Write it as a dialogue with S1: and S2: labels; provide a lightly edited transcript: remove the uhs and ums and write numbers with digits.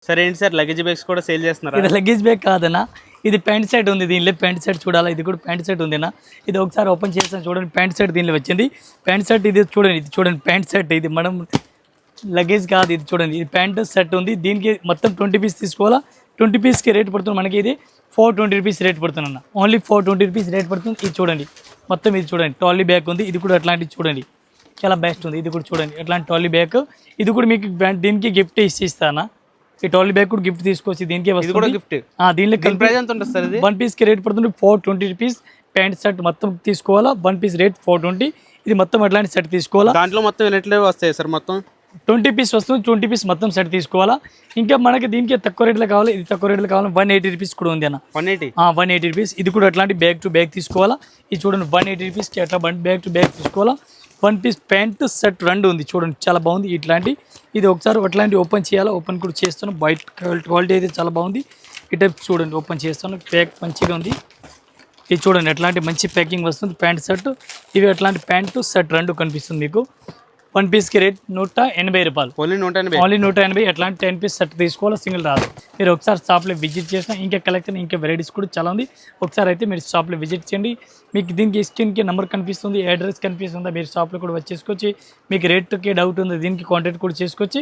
S1: సరే ఏంటి sir luggage bags కూడా సేల్ చేస్తున్నారా?
S2: ఇది లగేజ్ బ్యాగ్ కాదన్నా, ఇది ప్యాంట్ సెట్ ఉంది. దీనిలో ప్యాంట్ సెట్ చూడాలా, ఇది కూడా ప్యాంట్ సెట్ ఉందినా. ఇది ఒకసారి ఓపెన్ చేస్తాను చూడండి, ప్యాంట్ సెట్ దీనిలో వచ్చింది. ప్యాంట్ సెట్ ఇది చూడండి, ఇది చూడండి ప్యాంట్ సెట్. ఇది మనం లగేజ్ కాదు, ఇది చూడండి, ఇది ప్యాంట్ సెట్ ఉంది. దీనికి మొత్తం 20 పీస్ తీసుకోవాలా. 20 పీస్కి రేట్ పడుతుంది మనకి. ఇది 420 రూపీస్ రేట్ పడుతుంది అన్న, ఓన్లీ 420 రూపీస్ రేట్ పడుతుంది. ఇది చూడండి మొత్తం, ఇది చూడండి ట్రాలీ బ్యాగ్ ఉంది. ఇది కూడా అట్లాంటిది చూడండి, చాలా బెస్ట్ ఉంది. ఇది కూడా చూడండి ఎట్లాంటి ట్రాలీ బ్యాగ్. ఇది కూడా మీకు దీనికి గిఫ్ట్ ఇస్తానా. ఈ ట్రాలీ బ్యాగ్ కూడా గిఫ్ట్ తీసుకోవచ్చు, దీనికి వస్తుంది
S1: గిఫ్ట్.
S2: దీనిలో
S1: ప్రైస్ ఎంత ఉంటుంది సార్? ఇది
S2: 1 పీస్కి రేట్ పడుతుంది 420 రూపీస్. ప్యాంట్ షర్ట్ మొత్తం తీసుకోవాలా, 1 పీస్ రేట్ 420. ఇది మొత్తం అట్లాంటి సెట్ తీసుకోవాలా.
S1: దాంట్లో మొత్తం ఎన్ని వస్తాయి సార్? మొత్తం
S2: 20 పీస్ వస్తుంది. 20 పీస్ మొత్తం సెట్ తీసుకోవాలా. ఇంకా మనకి దీనికి తక్కువ రేట్లో కావాలి, ఇది తక్కువ రేట్లో కావాలి. 180 రూపీస్ కూడా ఉంది అన్న, 180 రూపీస్. ఇది కూడా అట్లాంటి బ్యాగ్ టు బ్యాగ్ తీసుకోవాలా. ఇది చూడండి 180 రూపీస్కి అట్లా బ్యాగ్ టు బ్యాగ్ తీసుకోవాలా. 1 పీస్ ప్యాంట్ సెట్ 2 ఉంది చూడండి, చాలా బాగుంది ఇట్లాంటి. ఇది ఒకసారి అట్లాంటి ఓపెన్ చేయాలా, ఓపెన్ కూడా చేస్తాను. వైట్ క్వాలిటీ అయితే చాలా బాగుంది. ఈ టైప్ చూడండి ఓపెన్ చేస్తాను, ప్యాక్ మంచిగా ఉంది. ఇది చూడండి ఎట్లాంటి మంచి ప్యాకింగ్ వస్తుంది. ప్యాంట్ షర్ట్ ఇవి అట్లాంటి ప్యాంటు షర్ట్ 2 కనిపిస్తుంది మీకు. 1 పీస్కి రేట్ 180 రూపాయలు, ఓన్లీ 180. ఎట్లాంటి 10 పీస్ షర్ట్ తీసుకోవాలి, సింగిల్ రాదు. మీరు ఒకసారి షాప్లో విజిట్ చేసినా ఇంకా కలెక్షన్ ఇంకా వెరైటీస్ కూడా చాలా ఉంది. ఒకసారి అయితే మీరు షాప్లో విజిట్ చేయండి. మీకు దీనికి స్క్రీన్కి నెంబర్ కనిపిస్తుంది, అడ్రస్ కనిపిస్తుందా, మీరు షాప్లో కూడా వచ్చేసుకోవచ్చు. మీకు రేట్కి డౌట్ ఉంది, దీనికి కాంటాక్ట్ కూడా చేసుకోవచ్చు.